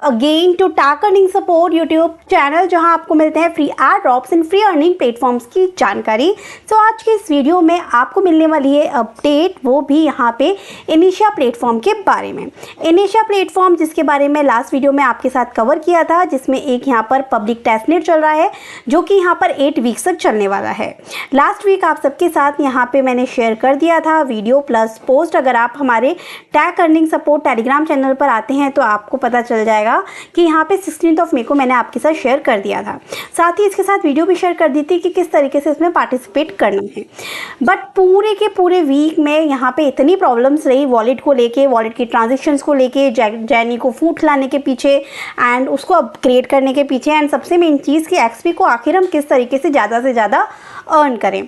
Again to Tech Earning support YouTube channel, जहां आपको मिलते हैं free airdrops and free earning platforms की जानकारी। तो आज के इस वीडियो में आपको मिलने वाली है अपडेट, वो भी यहां पे इनिशिया प्लेटफॉर्म के बारे में। इनिशिया प्लेटफॉर्म जिसके बारे में लास्ट वीडियो में आपके साथ कवर किया था, जिसमें एक यहां पर पब्लिक टेस्टनेट चल रहा है जो कि यहां पर 8 वीक्स तक चलने वाला है। लास्ट वीक आप सबके साथ यहां पे मैंने शेयर कर दिया था वीडियो प्लस पोस्ट। अगर आप हमारे टैक अर्निंग सपोर्ट टेलीग्राम चैनल पर आते हैं तो आपको पता चल जाएगा कि यहाँ पे 16 मई को मैंने आपके साथ शेयर कर दिया था। साथ ही इसके साथ वीडियो भी शेयर कर दी थी कि किस तरीके से इसमें पार्टिसिपेट करना है। बट पूरे के पूरे वीक में यहाँ पे इतनी प्रॉब्लम्स रही वॉलेट को लेके, वॉलेट की ट्रांजेक्शंस को लेके, जैनी को फूड खिलाने के पीछे एंड उसको अपग्रेड करने के पीछे, एंड सबसे मेन चीज़ कि एक्सपी को आखिर हम किस तरीके से ज़्यादा से ज़्यादा अर्न करें।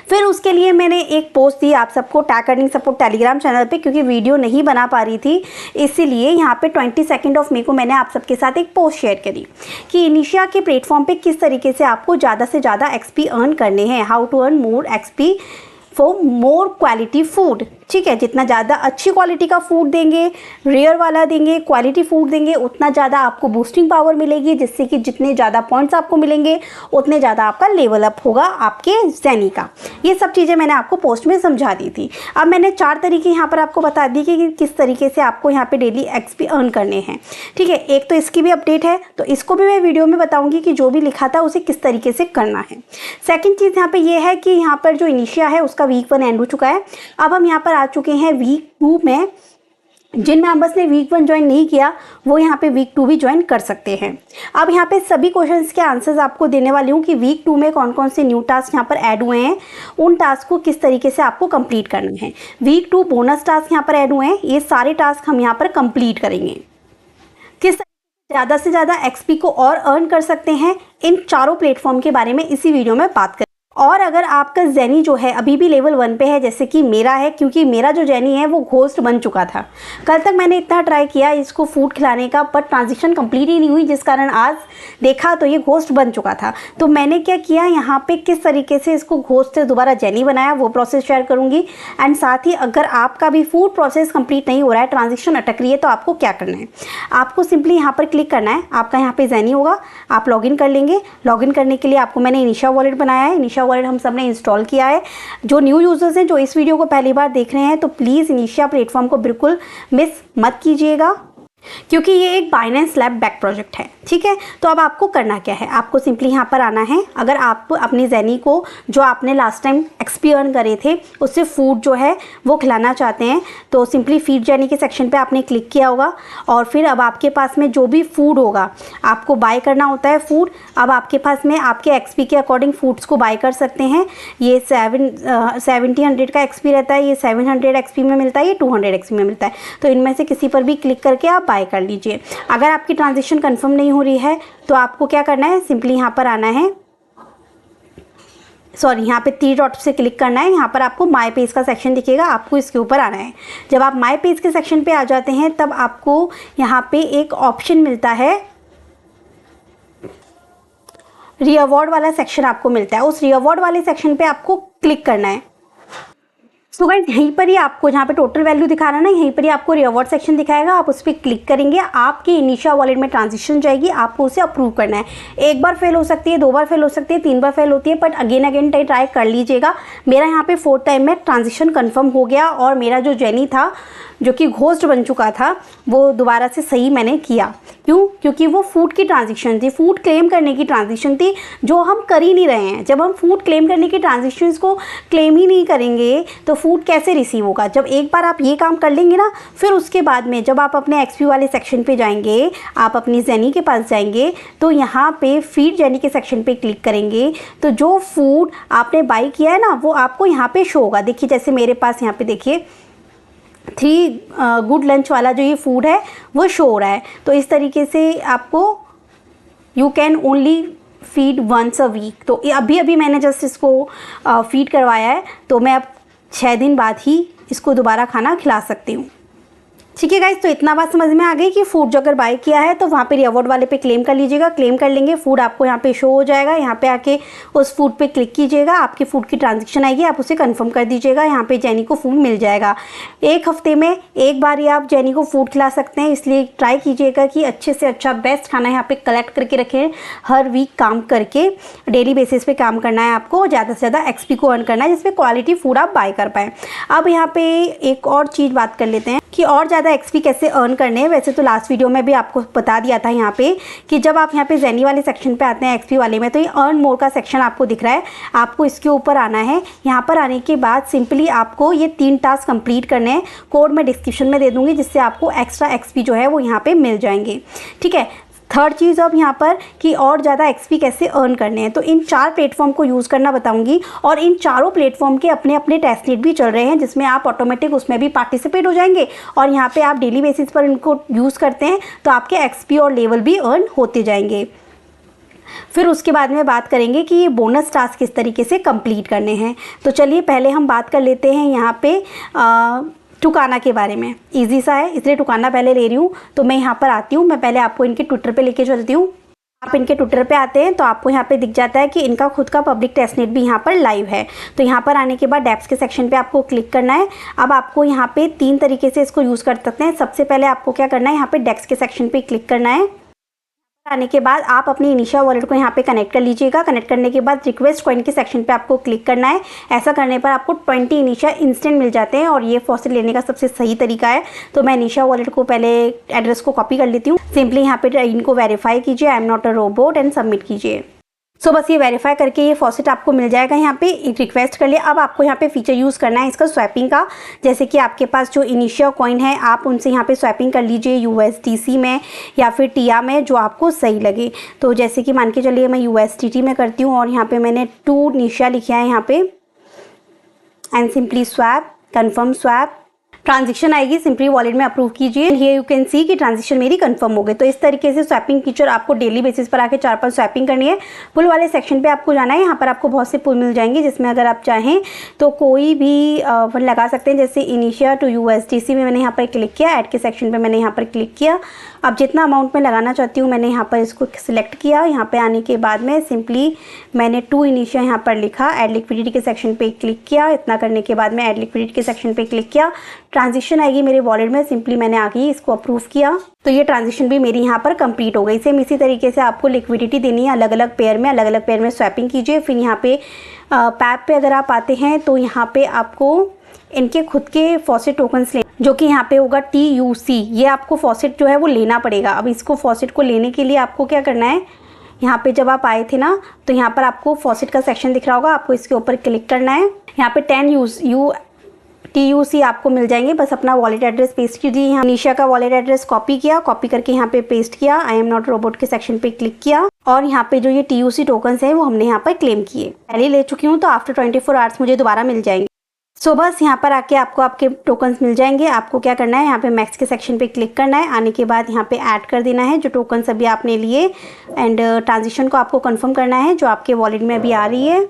फिर उसके लिए मैंने एक पोस्ट दी आप सबको टैक अर्निंग सपोर्ट टेलीग्राम चैनल पे, क्योंकि वीडियो नहीं बना पा रही थी, इसीलिए यहाँ पे 22 मई को मैंने आप सबके साथ एक पोस्ट शेयर करी कि इनिशिया के प्लेटफॉर्म पे किस तरीके से आपको ज़्यादा से ज़्यादा एक्सपी अर्न करने हैं, how to earn more XP for more quality food. ठीक है, जितना ज़्यादा अच्छी क्वालिटी का फूड देंगे, रेयर वाला देंगे, क्वालिटी फूड देंगे, उतना ज़्यादा आपको बूस्टिंग पावर मिलेगी, जिससे कि जितने ज़्यादा पॉइंट्स आपको मिलेंगे उतने ज़्यादा आपका लेवल अप होगा आपके ज़ेनी का। ये सब चीज़ें मैंने आपको पोस्ट में समझा दी थी। अब मैंने 4 तरीके यहाँ पर आपको बता दी कि किस तरीके से आपको यहाँ पर डेली एक्सपी अर्न करने हैं। ठीक है, एक तो इसकी भी अपडेट है, तो इसको भी मैं वीडियो में बताऊँगी कि जो भी लिखा था उसे किस तरीके से करना है। सेकेंड चीज़ यहाँ पर यह है कि यहाँ पर जो इनिशिया है उसका वीक 1 एंड हो चुका है। अब हम यहाँ पर आ चुके हैं वीक 2 में। जिन मेंबर्स ने वीक 1 ज्वाइन नहीं किया वो यहाँ पे वीक 2 भी ज्वाइन कर सकते हैं। अब यहाँ पे सभी क्वेश्चंस के आंसर्स आपको देने वाली हूँ कि वीक 2 में कौन कौन से न्यू टास्क यहाँ पर ऐड हुए हैं, उन टास्क को किस तरीके से आपको कंप्लीट करना है। वीक 2 बोनस टास्क यहाँ पर ऐड हुए हैं, ये सारे टास्क हम यहाँ पर कंप्लीट करेंगे। किस ज़्यादा से ज़्यादा एक्सपी को और अर्न कर सकते हैं, इन चारों प्लेटफॉर्म के बारे में इसी वीडियो में बात करें। और अगर आपका जेनी जो है अभी भी लेवल 1 पे है, जैसे कि मेरा है, क्योंकि मेरा जो जेनी है वो घोस्ट बन चुका था। कल तक मैंने इतना ट्राई किया इसको फूड खिलाने का, बट ट्रांजिशन कंप्लीट ही नहीं हुई, जिस कारण आज देखा तो ये घोस्ट बन चुका था। तो मैंने क्या किया, यहाँ पे किस तरीके से इसको घोस्ट से दोबारा जेनी बनाया वो प्रोसेस शेयर करूँगी। एंड साथ ही अगर आपका भी फूड प्रोसेस कंप्लीट नहीं हो रहा है, ट्रांजिशन अटक रही है, तो आपको क्या करना है, आपको सिंपली यहाँ पर क्लिक करना है। आपका यहाँ पे जेनी होगा, आप लॉगिन कर लेंगे। लॉगिन करने के लिए आपको मैंने इनिशिया वॉलेट बनाया है, इनिशिया वॉलेट हम सब ने इंस्टॉल किया है। जो न्यू यूजर्स हैं जो इस वीडियो को पहली बार देख रहे हैं, तो प्लीज़ इनिशिया प्लेटफॉर्म को बिल्कुल मिस मत कीजिएगा, क्योंकि ये एक बाइनेंस लैब बैक प्रोजेक्ट है। ठीक है, तो अब आपको करना क्या है, आपको सिंपली यहाँ पर आना है। अगर आप अपनी जेनी को जो आपने लास्ट टाइम एक्सपी अर्न करे थे उससे फूड जो है वो खिलाना चाहते हैं, तो सिंपली फीड जेनी के सेक्शन पे आपने क्लिक किया होगा, और फिर अब आपके पास में जो भी फूड होगा आपको बाय करना होता है फूड। अब आपके पास में आपके एक्सपी के अकॉर्डिंग फूड्स को बाय कर सकते हैं। ये 700 का एक्सपी रहता है, ये 700 एक्सपी में मिलता है, ये 200 एक्सपी में मिलता है। तो इनमें से किसी पर भी क्लिक करके आप बाय कर लीजिए। अगर आपकी ट्रांजेक्शन कंफर्म नहीं हो रही है तो आपको क्या करना है, सिंपली यहाँ पर आना है, सॉरी यहाँ पे 3 डॉट से क्लिक करना है। यहाँ पर आपको माय पेज का सेक्शन दिखेगा, आपको इसके ऊपर आना है। जब आप माय पेज के सेक्शन पे आ जाते हैं तब आपको यहाँ पे एक ऑप्शन मिलता है, रीअवार्ड वाला सेक्शन आपको मिलता है। उस रीअवार्ड वाले सेक्शन पे आपको क्लिक करना है। सो गाइस, यहीं पर ही आपको जहाँ पे टोटल वैल्यू दिखा रहा है ना, यहीं पर ही आपको रिवॉर्ड सेक्शन दिखाएगा। आप उस पर क्लिक करेंगे, आपकी इनिशिया वॉलेट में ट्रांजेक्शन जाएगी, आपको उसे अप्रूव करना है। एक बार फेल हो सकती है, 2 बार फेल हो सकती है, 3 बार फेल होती है, बट अगेन ट्राई कर लीजिएगा। मेरा यहाँ पे 4th टाइम में ट्रांजेक्शन कन्फर्म हो गया, और मेरा जो जेनी था जो कि घोस्ट बन चुका था वो दोबारा से सही मैंने किया। क्यों? क्योंकि वो फूड की ट्रांजेक्शन थी, फूड क्लेम करने की ट्रांजेक्शन थी, जो हम कर ही नहीं रहे हैं। जब हम फूड क्लेम करने की ट्रांजेक्शन्स को क्लेम ही नहीं करेंगे तो फूड कैसे रिसीव होगा। जब एक बार आप ये काम कर लेंगे ना, फिर उसके बाद में जब आप अपने एक्सपी वाले सेक्शन पे जाएंगे, आप अपनी जेनी के पास जाएंगे, तो यहाँ पे फीड जेनी के सेक्शन पे क्लिक करेंगे, तो जो फूड आपने बाई किया है ना वो आपको यहाँ पे शो होगा। देखिए, जैसे मेरे पास यहाँ पे देखिए 3 गुड लंच वाला जो ये फूड है वो शो हो रहा है। तो इस तरीके से आपको you can only feed once a week. तो अभी मैंने जस्ट इसको फीड करवाया है, तो मैं अब 6 दिन बाद ही इसको दोबारा खाना खिला सकती हूँ। ठीक है गाइस, तो इतना बात समझ में आ गई कि फूड जो अगर बाय किया है तो वहाँ पे रिवॉर्ड वाले पे क्लेम कर लीजिएगा। क्लेम कर लेंगे, फूड आपको यहाँ पे शो हो जाएगा। यहाँ पे आके उस फूड पे क्लिक कीजिएगा, आपके फूड की ट्रांजैक्शन आएगी, आप उसे कंफर्म कर दीजिएगा। यहाँ पे जेनी को फूड मिल जाएगा। एक हफ्ते में एक बार ही आप जेनी को फूड खिला सकते हैं, इसलिए ट्राई कीजिएगा कि अच्छे से अच्छा बेस्ट खाना यहाँ पे कलेक्ट करके रखें। हर वीक काम करके डेली बेसिस पे काम करना है आपको, ज़्यादा से ज़्यादा एक्सपी को अर्न करना है जिसमें क्वालिटी फूड आप बाय कर पाएँ। अब यहाँ पे एक और चीज़ बात कर लेते हैं कि और ज़्यादा एक्सपी कैसे अर्न करने हैं। वैसे तो लास्ट वीडियो में भी आपको बता दिया था यहाँ पे कि जब आप यहाँ पे जेनी वाले सेक्शन पे आते हैं एक्सपी वाले में, तो ये अर्न मोर का सेक्शन आपको दिख रहा है। आपको इसके ऊपर आना है। यहाँ पर आने के बाद सिंपली आपको ये 3 टास्क कंप्लीट करने हैं। कोड मैं डिस्क्रिप्शन में दे दूँगी जिससे आपको एक्स्ट्रा एक्सपी जो है वो यहाँ पर मिल जाएंगे। ठीक है, थर्ड चीज़ अब यहाँ पर कि और ज़्यादा एक्सपी कैसे अर्न करने हैं, तो इन 4 प्लेटफॉर्म को यूज़ करना बताऊंगी। और इन चारों प्लेटफॉर्म के अपने अपने टेस्टनेट भी चल रहे हैं जिसमें आप ऑटोमेटिक उसमें भी पार्टिसिपेट हो जाएंगे। और यहाँ पे आप डेली बेसिस पर इनको यूज़ करते हैं तो आपके एक्सपी और लेवल भी अर्न होते जाएंगे। फिर उसके बाद में बात करेंगे कि ये बोनस टास्क किस तरीके से कंप्लीट करने हैं। तो चलिए पहले हम बात कर लेते हैं यहाँ पे टुकाना के बारे में। इजी सा है, इसलिए टुकाना पहले ले रही हूँ। तो मैं यहाँ पर आती हूँ, मैं पहले आपको इनके ट्विटर पे लेके चलती हूँ। आप इनके ट्विटर पे आते हैं तो आपको यहाँ पे दिख जाता है कि इनका खुद का पब्लिक टेस्टनेट भी यहाँ पर लाइव है। तो यहाँ पर आने के बाद डेप्स के सेक्शन पे आपको क्लिक करना है। अब आपको यहाँ पे 3 तरीके से इसको यूज़ कर सकते हैं। सबसे पहले आपको क्या करना है, यहाँ पे डेप्स के सेक्शन पे क्लिक करना है। आने के बाद आप अपनी इनिशिया वॉलेट को यहाँ पे कनेक्ट कर लीजिएगा। कनेक्ट करने के बाद रिक्वेस्ट कॉइन के सेक्शन पे आपको क्लिक करना है। ऐसा करने पर आपको 20 इनिशिया इंस्टेंट मिल जाते हैं और ये फॉसिल लेने का सबसे सही तरीका है। तो मैं इनिशिया वॉलेट को पहले एड्रेस को कॉपी कर लेती हूँ। सिंपली यहाँ पे इनको वेरीफाई कीजिए, I am not a robot, and submit कीजिए। सो बस ये वेरीफाई करके ये फॉसेट आपको मिल जाएगा। यहाँ पे एक रिक्वेस्ट कर लिया। अब आपको यहाँ पे फीचर यूज़ करना है इसका स्वैपिंग का। जैसे कि आपके पास जो इनिशिया कॉइन है आप उनसे यहाँ पे स्वैपिंग कर लीजिए USDC में या फिर टिया में, जो आपको सही लगे। तो जैसे कि मान के चलिए मैं USDT में करती हूँ और यहाँ पे मैंने 2 इनिशिया लिखा है यहाँ पे, and simply swap, confirm swap. Transaction आएगी, सिंपली वॉलेट में अप्रूव कीजिए। ये यू कैन सी कि ट्रांजेक्शन मेरी कंफर्म हो गई। तो इस तरीके से स्वैपिंग फीचर आपको डेली बेसिस पर आके 4-5 स्वैपिंग करनी है। पुल वाले सेक्शन पे आपको जाना है। यहाँ पर आपको बहुत से पुल मिल जाएंगे जिसमें अगर आप चाहें तो कोई भी लगा सकते हैं। जैसे इनिशिया टू USDC में मैंने यहाँ पर क्लिक किया, ऐड के सेक्शन पर मैंने यहाँ पर क्लिक किया। अब जितना अमाउंट मैं लगाना चाहती हूँ मैंने यहाँ पर इसको सिलेक्ट किया। यहाँ पे आने के बाद में सिंपली मैंने 2 इनिशिया यहाँ पर लिखा, ऐड लिक्विडिटी के सेक्शन पे क्लिक किया। इतना करने के बाद में ऐड लिक्विडिटी के सेक्शन पे क्लिक किया। ट्रांजेक्शन आएगी मेरे वॉलेट में, सिंपली मैंने आगे इसको अप्रूव किया। तो ये ट्रांजेक्शन भी मेरी यहाँ पर कंप्लीट हो गई। सेम इसी तरीके से आपको लिक्विडिटी देनी है अलग अलग पेयर में स्वैपिंग कीजिए। फिर यहाँ पे पैप पे अगर आप आते हैं तो यहाँ पे आपको इनके खुद के फॉसेट टोकन्स ले, जो कि यहाँ पे होगा TUC। ये आपको फॉसेट जो है वो लेना पड़ेगा। अब इसको फॉसेट को लेने के लिए आपको क्या करना है, यहाँ पे जब आप आए थे ना तो यहाँ पर आपको फॉसेट का सेक्शन दिख रहा होगा, आपको इसके ऊपर क्लिक करना है। यहाँ पे 10 TUC आपको मिल जाएंगे। बस अपना वॉलेट एड्रेस पेस्ट कीजिए। यहाँ निशा का वॉलेट एड्रेस कॉपी किया, कॉपी करके यहाँ पे पेस्ट किया। आई एम नॉट रोबोट के सेक्शन पे क्लिक किया और यहाँ पे जो ये TUC टोकन्स हैं वो हमने यहाँ पर क्लेम किए। पहले ले चुकी हूँ तो आफ्टर 24 आवर्स मुझे दोबारा मिल जाएंगे। सो बस यहाँ पर आके आपको आपके टोकन्स मिल जाएंगे। आपको क्या करना है, यहाँ पे मैक्स के सेक्शन पे क्लिक करना है। आने के बाद यहाँ पे ऐड कर देना है जो टोकन्स अभी आपने लिए, एंड ट्रांजेक्शन को आपको कंफर्म करना है जो आपके वॉलेट में अभी आ रही है।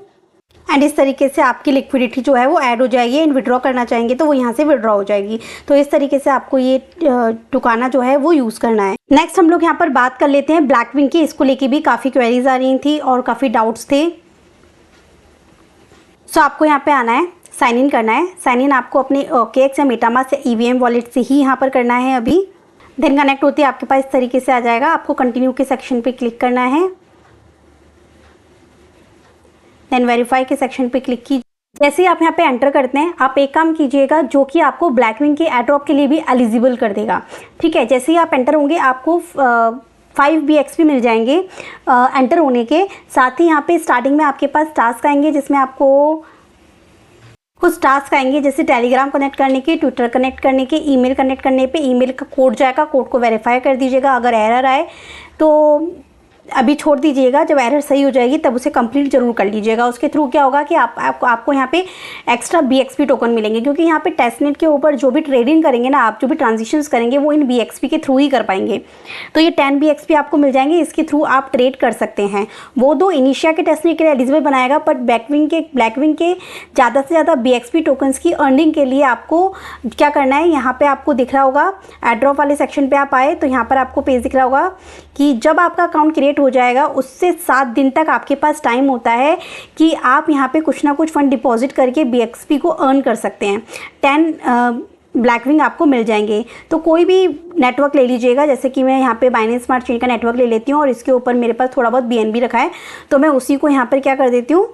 एंड इस तरीके से आपकी लिक्विडिटी जो है वो ऐड हो जाएगी। एंड विड्रॉ करना चाहेंगे तो वो यहाँ से विड्रॉ हो जाएगी। तो इस तरीके से आपको ये टुकाना जो है वो यूज़ करना है। नेक्स्ट हम लोग यहाँ पर बात कर लेते हैं ब्लैकविंग की। इसको लेके भी काफ़ी क्वेरीज आ रही थी और काफ़ी डाउट्स थे। सो आपको यहाँ पे आना है, साइन इन करना है। साइन इन आपको अपने OKX या मेटामास्क या EVM वॉलेट से ही यहाँ पर करना है अभी। देन कनेक्ट होती है आपके पास इस तरीके से आ जाएगा। आपको कंटिन्यू के सेक्शन पे क्लिक करना है। देन वेरीफाई के सेक्शन पे क्लिक कीजिए। जैसे ही आप यहाँ पे एंटर करते हैं आप एक काम कीजिएगा जो कि आपको ब्लैकविंग के एड्रॉप के लिए भी एलिजिबल कर देगा। ठीक है, जैसे ही आप एंटर होंगे आपको 5 BXP मिल जाएंगे एंटर होने के साथ ही। यहाँ पे स्टार्टिंग में आपके पास टास्क आएंगे जिसमें आपको कुछ टास्क आएंगे जैसे टेलीग्राम कनेक्ट करने के, ट्विटर कनेक्ट करने के, ईमेल कनेक्ट करने पे ईमेल का कोड जाएगा, कोड को वेरीफाई कर दीजिएगा। अगर एरर आए तो अभी छोड़ दीजिएगा, जब एरर सही हो जाएगी तब उसे कंप्लीट जरूर कर लीजिएगा। उसके थ्रू क्या होगा कि आपको यहाँ पे एक्स्ट्रा BXP टोकन मिलेंगे, क्योंकि यहाँ पे टेस्टनेट के ऊपर जो भी ट्रेडिंग करेंगे ना, आप जो भी ट्रांजिशंस करेंगे वो इन BXP के थ्रू ही कर पाएंगे। तो ये 10 BXP आपको मिल जाएंगे, इसके थ्रू आप ट्रेड कर सकते हैं। वो दो इनिशिया के टेस्टनेट के लिए एलिजिबल बनाएगा, बट ब्लैकविंग के ज़्यादा से ज़्यादा BXP टोकन्स की अर्निंग के लिए आपको क्या करना है, यहाँ पे आपको दिख रहा होगा एड्रॉप वाले सेक्शन पे आप आए तो यहाँ पर आपको पेज दिख रहा होगा कि जब आपका अकाउंट क्रिएट हो जाएगा उससे 7 दिन तक आपके पास टाइम होता है कि आप यहाँ पे कुछ ना कुछ फंड डिपॉजिट करके BXP को अर्न कर सकते हैं। 10 ब्लैकविंग आपको मिल जाएंगे। तो कोई भी नेटवर्क ले लीजिएगा, जैसे कि मैं यहाँ पे बाइनेंस स्मार्ट चेन का नेटवर्क ले लेती हूँ और इसके ऊपर मेरे पास थोड़ा बहुत BNB रखा है, तो मैं उसी को यहाँ पर क्या कर देती हूँ,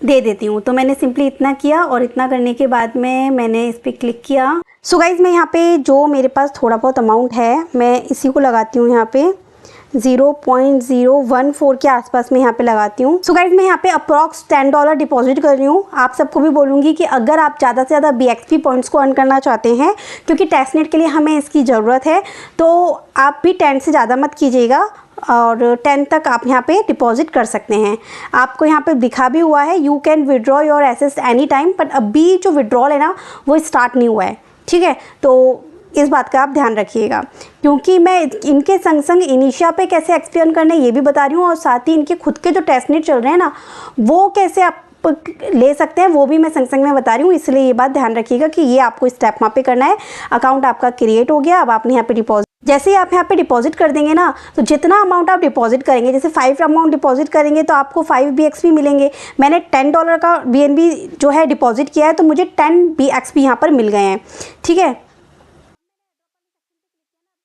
दे देती हूँ। तो मैंने सिंपली इतना किया और इतना करने के बाद में मैंने इस पर क्लिक किया। सो गाइज मैं यहाँ पे जो मेरे पास थोड़ा बहुत अमाउंट है मैं इसी को लगाती हूँ, यहाँ पे 0.014 के आसपास में यहाँ पे लगाती हूँ। सो गाइज मैं यहाँ पे अप्रॉक्स $10 डिपॉजिट कर रही हूँ। आप सबको भी बोलूँगी कि अगर आप ज़्यादा से ज़्यादा BXP पॉइंट्स को अर्न करना चाहते हैं, क्योंकि टेस्टनेट के लिए हमें इसकी ज़रूरत है, तो आप भी 10 से ज़्यादा मत कीजिएगा और 10 तक आप यहाँ पे डिपॉजिट कर सकते हैं। आपको यहाँ पे दिखा भी हुआ है you can withdraw your assets any time, but अभी जो विड्रॉल है ना वो स्टार्ट नहीं हुआ है, ठीक है। तो इस बात का आप ध्यान रखिएगा, क्योंकि मैं इनके संग संग इनिशिया पे कैसे एक्सपेरिमेंट करना है ये भी बता रही हूँ, और साथ ही इनके खुद के जो टेस्टनेट चल रहे हैं ना वो कैसे आप ले सकते हैं वो भी मैं संग संग में बता रही हूँ। इसलिए ये बात ध्यान रखिएगा कि ये आपको स्टेप वहाँ पे करना है। अकाउंट आपका क्रिएट हो गया, अब आपने यहाँ पे डिपॉजिट, जैसे ही आप यहाँ पे डिपॉजिट कर देंगे ना, तो जितना अमाउंट आप डिपॉजिट करेंगे, जैसे 5 अमाउंट डिपॉजिट करेंगे तो आपको 5 BXP मिलेंगे। मैंने $10 का BNB जो है डिपॉजिट किया है, तो मुझे 10 BXP यहाँ पर मिल गए हैं, ठीक है।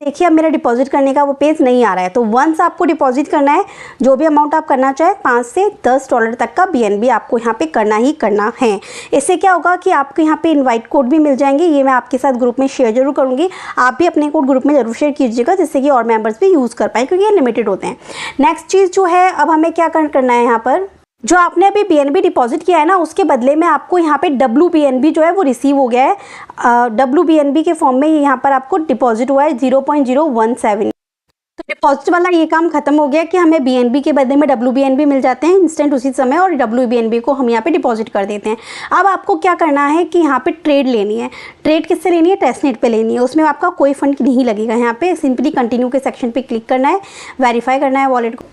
देखिए अब मेरा डिपॉजिट करने का वो पेज नहीं आ रहा है। तो वंस आपको डिपॉजिट करना है, जो भी अमाउंट आप करना चाहे, $5 से $10 तक का BNB आपको यहाँ पे करना ही करना है। इससे क्या होगा कि आपको यहाँ पे इनवाइट कोड भी मिल जाएंगे, ये मैं आपके साथ ग्रुप में शेयर जरूर करूँगी। आप भी अपने कोड ग्रुप में जरूर शेयर कीजिएगा, जिससे कि और मेंबर्स भी यूज़ कर पाएँ, क्योंकि ये लिमिटेड होते हैं। नेक्स्ट चीज़ जो है, अब हमें क्या करना है, यहाँ पर जो आपने अभी BNB डिपॉजिट किया है ना, उसके बदले में आपको यहाँ पे WBNB जो है वो रिसीव हो गया है। WBNB के फॉर्म में यहाँ पर आपको डिपॉजिट हुआ है 0.017। तो डिपॉजिट वाला ये काम खत्म हो गया कि हमें BNB के बदले में WBNB मिल जाते हैं इंस्टेंट उसी समय, और WBNB को हम यहाँ पे डिपॉजिट कर देते हैं। अब आपको क्या करना है कि यहाँ पे ट्रेड लेनी है। ट्रेड किससे लेनी है? टेस्टनेट पे लेनी है। उसमें आपका कोई फंड नहीं लगेगा। यहाँ पे सिंपली कंटिन्यू के सेक्शन पे क्लिक करना है, वेरीफाई करना है वॉलेट को।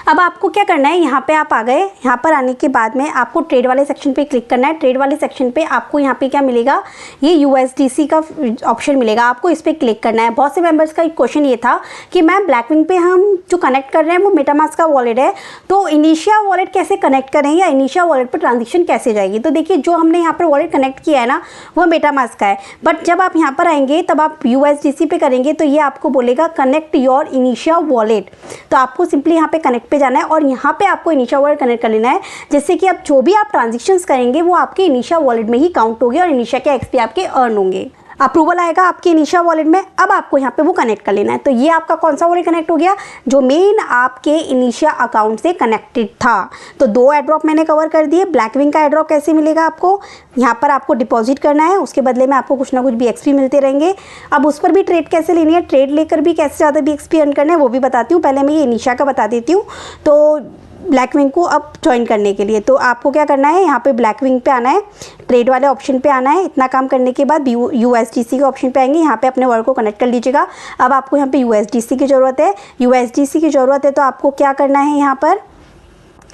अब आपको क्या करना है, यहाँ पे आप आ गए। यहाँ पर आने के बाद में आपको ट्रेड वाले सेक्शन पे क्लिक करना है। ट्रेड वाले सेक्शन पे आपको यहाँ पे क्या मिलेगा, ये USDC का ऑप्शन मिलेगा, आपको इस पर क्लिक करना है। बहुत से मेंबर्स का एक क्वेश्चन ये था कि मैम ब्लैकविंग पे हम जो कनेक्ट कर रहे हैं वो मेटामास्क का वॉलेट है, तो इनिशिया वॉलेट कैसे कनेक्ट करें या इनिशिया वॉलेट पर ट्रांजेक्शन कैसे जाएगी। तो देखिए जो हमने यहाँ पर वॉलेट कनेक्ट किया है ना वो मेटामास्क का है, बट जब आप यहाँ पर आएंगे तब आप USDC पे करेंगे तो ये आपको बोलेगा कनेक्ट योर इनिशिया वॉलेट। तो आपको सिंपली यहाँ पे कनेक्ट पे जाना है और यहाँ पे आपको इनिशिया वॉलेट कनेक्ट कर लेना है, जिससे कि अब जो भी आप ट्रांजैक्शंस करेंगे वो आपके इनिशिया वॉलेट में ही काउंट होंगे और इनिशिया के XP आपके अर्न होंगे। अप्रूवल आएगा आपके इनिशिया वॉलेट में, अब आपको यहाँ पे वो कनेक्ट कर लेना है। तो ये आपका कौन सा वॉलेट कनेक्ट हो गया, जो मेन आपके इनिशिया अकाउंट से कनेक्टेड था। तो 2 एड्रॉप मैंने कवर कर दिए। ब्लैकविंग का एड्रॉप कैसे मिलेगा आपको, यहाँ पर आपको डिपॉजिट करना है, उसके बदले में आपको कुछ ना कुछ BXP मिलते रहेंगे। अब उस पर भी ट्रेड कैसे लेनी है, ट्रेड लेकर भी कैसे ज़्यादा BXP अर्न करना है वो भी बताती हूँ। पहले मैं ये इनिशिया का बता देती हूँ। तो ब्लैकविंग को अब ज्वाइन करने के लिए तो आपको क्या करना है, यहाँ पे ब्लैकविंग पे आना है, ट्रेड वाले ऑप्शन पे आना है। इतना काम करने के बाद USDC के ऑप्शन पे आएंगे, यहाँ पे अपने वर्ड को कनेक्ट कर लीजिएगा। अब आपको यहाँ पे USDC की ज़रूरत है, USDC की ज़रूरत है तो आपको क्या करना है, यहाँ पर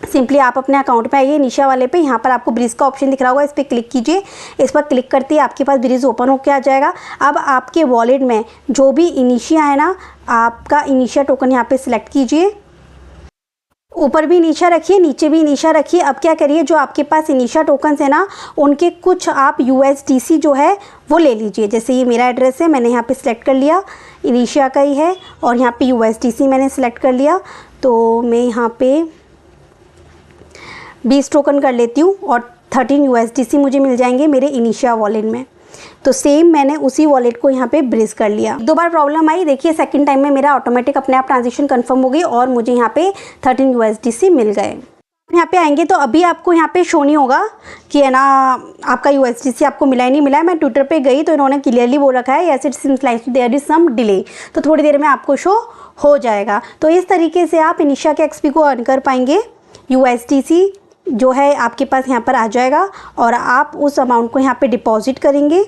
सिंपली आप अपने अकाउंट पे आइए, निशा वाले पे। यहाँ पर आपको ब्रिज का ऑप्शन दिख रहा होगा, इस पर क्लिक कीजिए। इस पर क्लिक करते ही आपके पास ब्रिज ओपन होकर आ जाएगा। अब आपके वॉलेट में जो भी इनिशिया है ना, आपका इनिशिया टोकन यहाँ पे सिलेक्ट कीजिए। ऊपर भी इनिशिया रखिए, नीचे भी इनिशिया रखिए। अब क्या करिए, जो आपके पास इनिशिया टोकन्स है ना, उनके कुछ आप USDC जो है वो ले लीजिए। जैसे ये मेरा एड्रेस है, मैंने यहाँ पे सिलेक्ट कर लिया, इनिशिया का ही है, और यहाँ पे USDC मैंने सिलेक्ट कर लिया। तो मैं यहाँ पे 20 टोकन कर लेती हूँ और 13 USDC मुझे मिल जाएंगे मेरे इनिशिया वॉलेट में। तो सेम मैंने उसी वॉलेट को यहाँ पे ब्रिज कर लिया। 2 बार प्रॉब्लम आई, देखिए सेकंड टाइम में मेरा ऑटोमेटिक अपने आप ट्रांजेक्शन कंफर्म हो गई और मुझे यहाँ पे 13 USDC मिल गए। यहाँ पे आएंगे तो अभी आपको यहाँ पे शो नहीं होगा कि है ना आपका USDC आपको मिला ही नहीं मिला है। मैं ट्विटर पे गई तो इन्होंने क्लियरली बोल रखा है yes it seems like there is some delay, तो थोड़ी देर में आपको शो हो जाएगा। तो इस तरीके से आप इनिशिया के XP को अर्न कर पाएंगे। USDC जो है आपके पास यहाँ पर आ जाएगा और आप उस अमाउंट को यहाँ पे डिपॉजिट करेंगे।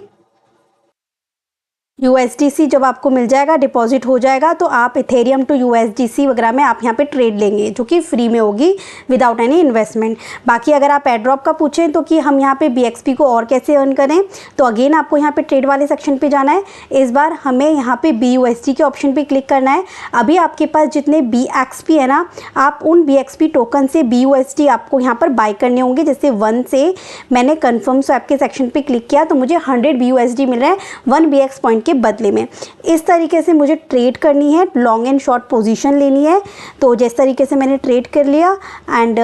USDC जब आपको मिल जाएगा, डिपॉजिट हो जाएगा, तो आप इथेरियम टू USDC वगैरह में आप यहाँ पे ट्रेड लेंगे जो कि फ्री में होगी विदाउट एनी इन्वेस्टमेंट। बाकी अगर आप एड्रॉप का पूछें तो कि हम यहाँ पे BXP को और कैसे अर्न करें, तो अगेन आपको यहाँ पे ट्रेड वाले सेक्शन पे जाना है। इस बार हमें यहाँ पे BUSD के ऑप्शन पे क्लिक करना है। अभी आपके पास जितने BXP है ना, आप उन BXP टोकन से BUSD आपको यहाँ पर बाई करने होंगे। जैसे 1 से मैंने कन्फर्म स्वैप के सेक्शन पे क्लिक किया तो मुझे 100 BUSD मिल रहे हैं 1 BX पॉइंट के बदले में। इस तरीके से मुझे ट्रेड करनी है, लॉन्ग एंड शॉर्ट पोजीशन लेनी है। तो जिस तरीके से मैंने ट्रेड कर लिया एंड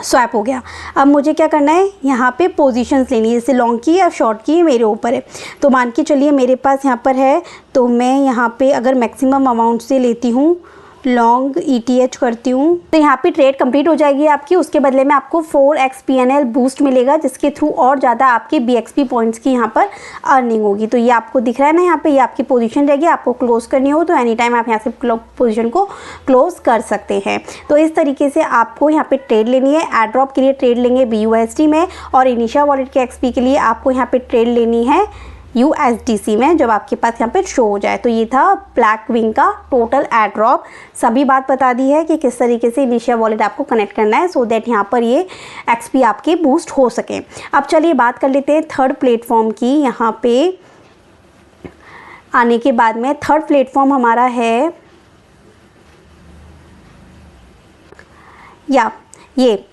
स्वैप हो गया। अब मुझे क्या करना है, यहाँ पे पोजीशंस लेनी है, जैसे लॉन्ग की या शॉर्ट की मेरे ऊपर है। तो मान के चलिए मेरे पास यहाँ पर है, तो मैं यहाँ पे अगर मैक्सिमम अमाउंट से लेती हूँ, लॉन्ग ETH करती हूँ, तो यहाँ पे ट्रेड कंप्लीट हो जाएगी आपकी। उसके बदले में आपको 4x PNL बूस्ट मिलेगा, जिसके थ्रू और ज़्यादा आपके BXP पॉइंट्स की यहाँ पर अर्निंग होगी। तो ये आपको दिख रहा है ना, यहाँ पे ये आपकी पोजीशन रहेगी। आपको क्लोज करनी हो तो एनी टाइम आप यहाँ से पोजीशन को क्लोज कर सकते हैं। तो इस तरीके से आपको यहाँ पे ट्रेड लेनी है। एड्रॉप के लिए ट्रेड लेंगे BUSD में, और इनिशिया वॉलेट के XP के लिए आपको यहाँ पे ट्रेड लेनी है USDC में, जब आपके पास यहाँ पे शो हो जाए। तो ये था ब्लैक विंग का टोटल एड्रॉप। सभी बात बता दी है कि किस तरीके से इनिशिया वॉलेट आपको कनेक्ट करना है सो दैट यहाँ पर ये XP आपके बूस्ट हो सके। अब चलिए बात कर लेते हैं थर्ड प्लेटफॉर्म की। यहाँ पे आने के बाद में थर्ड प्लेटफॉर्म हमारा है या ये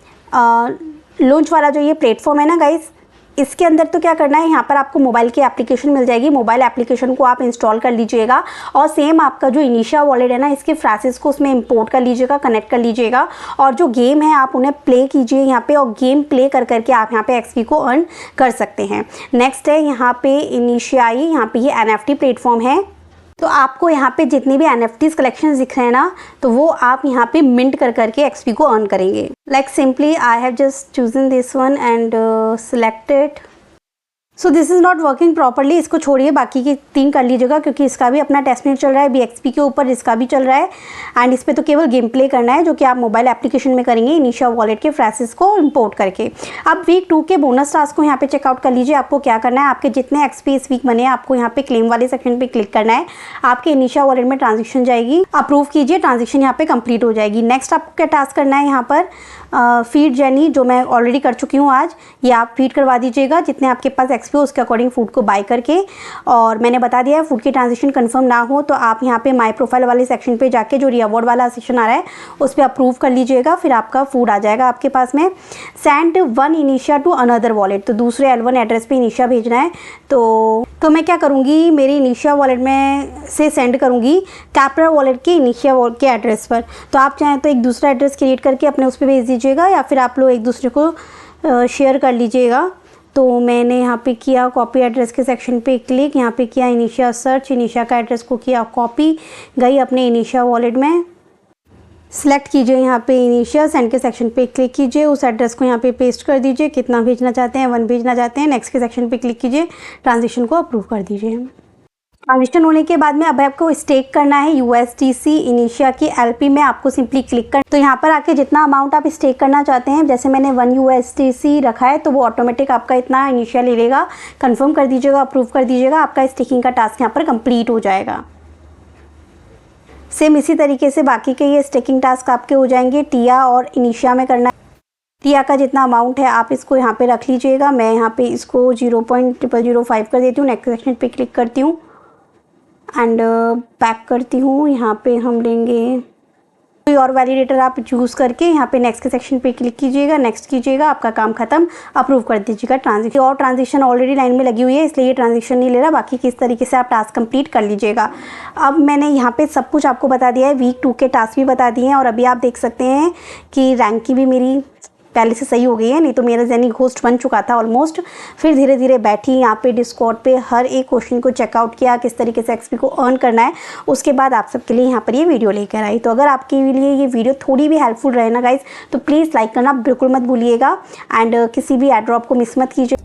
लॉन्च वाला जो ये प्लेटफॉर्म है ना गाइस, इसके अंदर तो क्या करना है, यहाँ पर आपको मोबाइल की एप्लीकेशन मिल जाएगी। मोबाइल एप्लीकेशन को आप इंस्टॉल कर लीजिएगा और सेम आपका जो इनिशिया वॉलेट है ना, इसके फ्रेसेस को उसमें इंपोर्ट कर लीजिएगा, कनेक्ट कर लीजिएगा, और जो गेम है आप उन्हें प्ले कीजिए यहाँ पे, और गेम प्ले कर करके आप यहाँ पे XP को अर्न कर सकते हैं। नेक्स्ट है यहाँ पे इनिशियाई, यहाँ पे ये NFT प्लेटफॉर्म है। तो आपको यहाँ पे जितनी भी NFTs कलेक्शन दिख रहे हैं ना, तो वो आप यहाँ पे मिंट कर करके XP को अर्न करेंगे। Like simply I have just chosen this one and selected. So this is not working properly, इसको छोड़िए, बाकी की 3 कर लीजिएगा क्योंकि इसका भी अपना टेस्टनेट चल रहा है BXP के ऊपर, इसका भी चल रहा है। एंड इस पर तो केवल गेम प्ले करना है जो कि आप मोबाइल एप्लीकेशन में करेंगे इनिशिया वॉलेट के फ्रेसेस को इंपोर्ट करके। अब वीक 2 के बोनस टास्क को यहाँ पे चेकआउट कर लीजिए। आपको क्या करना है, आपके जितने XP इस वीक बने हैं आपको यहाँ पे क्लेम वाले सेक्शन पे क्लिक करना है। आपके इनिशिया वॉलेट में ट्रांजेक्शन जाएगी, अप्रूव कीजिए, ट्रांजेक्शन यहाँ पे कंप्लीट हो जाएगी। नेक्स्ट आपको क्या टास्क करना है, यहाँ पर फीड जर्नी जो मैं ऑलरेडी कर चुकी हूँ आज, ये आप फीड करवा दीजिएगा जितने आपके पास XP हो उसके अकॉर्डिंग फूड को बाय करके। और मैंने बता दिया है फूड की ट्रांजेक्शन कंफर्म ना हो तो आप यहाँ पे माई प्रोफाइल वाले सेक्शन पे जाके जो रिवॉर्ड वाला सेक्शन आ रहा है उस पर अप्रूव कर लीजिएगा, फिर आपका फूड आ जाएगा आपके पास में। सेंड 1 इनिशिया टू अनदर वॉलेट, तो दूसरे L1 एड्रेस पे इनिशिया भेजना है। तो मैं क्या करूँगी, मेरी इनिशिया वॉलेट में से सेंड करूँगी कैपरा वॉलेट के इनिशिया वॉलेट के एड्रेस पर। तो आप चाहें तो एक दूसरा एड्रेस क्रिएट करके अपने उस पर भेज दीजिएगा, या फिर आप लोग एक दूसरे को शेयर कर लीजिएगा। तो मैंने यहाँ पे किया कॉपी एड्रेस के सेक्शन पे क्लिक, यहाँ पे किया इनिशिया सर्च, इनिशिया का एड्रेस को किया कॉपी, गई अपने इनिशिया वॉलेट में, सेलेक्ट कीजिए यहाँ पे इनिशिया, सेंड के सेक्शन पे क्लिक कीजिए, उस एड्रेस को यहाँ पे पेस्ट कर दीजिए, कितना भेजना चाहते हैं 1 भेजना चाहते हैं। नेक्स्ट के सेक्शन पे क्लिक कीजिए, ट्रांजेक्शन को अप्रूव कर दीजिए। ट्रांजेक्शन होने के बाद में अब आपको स्टेक करना है USDC इनिशिया की LP में, आपको सिंपली क्लिक कर, तो यहाँ पर आके जितना अमाउंट आप स्टेक करना चाहते हैं, जैसे मैंने 1 USDC रखा है तो वो ऑटोमेटिक आपका इतना इनिशिया ले लेगा। कंफर्म कर दीजिएगा, अप्रूव कर दीजिएगा, आपका स्टेकिंग का टास्क यहाँ पर कंप्लीट हो जाएगा। सेम इसी तरीके से बाकी के ये स्टेकिंग टास्क आपके हो जाएंगे। टिया और इनिशिया में करना है, टिया का जितना अमाउंट है आप इसको यहाँ पे रख लीजिएगा। मैं यहाँ पे इसको 0.005 कर देती हूँ, नेक्स्ट सेक्शन पे क्लिक करती हूँ एंड बैक करती हूँ। यहाँ पे हम लेंगे कोई और वैलिडेटर आप चूज़ करके यहाँ पे नेक्स्ट के सेक्शन पे क्लिक कीजिएगा, नेक्स्ट कीजिएगा, आपका काम खत्म, अप्रूव कर दीजिएगा ट्रांजेक्शन। और ट्रांजेक्शन ऑलरेडी लाइन में लगी हुई है इसलिए ये ट्रांजेक्शन नहीं ले रहा, बाकी किस तरीके से आप टास्क कंप्लीट कर लीजिएगा। अब मैंने यहाँ पे सब कुछ आपको बता दिया है, वीक 2 के टास्क भी बता दिए हैं, और अभी आप देख सकते हैं कि रैंक की भी मेरी पहले से सही हो गई है, नहीं तो मेरा जेनी घोस्ट बन चुका था ऑलमोस्ट। फिर धीरे धीरे बैठी यहाँ पे डिस्कॉर्ड पे, हर एक क्वेश्चन को चेकआउट किया किस तरीके से एक्सपी को अर्न करना है, उसके बाद आप सबके लिए यहाँ पर ये वीडियो लेकर आई। तो अगर आपके लिए ये वीडियो थोड़ी भी हेल्पफुल रहे ना गाइज, तो प्लीज़ लाइक करना बिल्कुल मत भूलिएगा। एंड किसी भी एयर ड्रॉप को मिस मत कीजिए।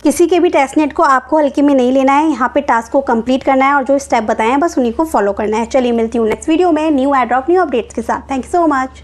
किसी के भी टेस्टनेट को आपको हल्के में नहीं लेना है, यहाँ पे टास्क को कंप्लीट करना है और जो स्टेप बताए हैं बस उन्हीं को फॉलो करना है। चलिए मिलती हूँ नेक्स्ट वीडियो में new air drop new updates के साथ। Thank you so much.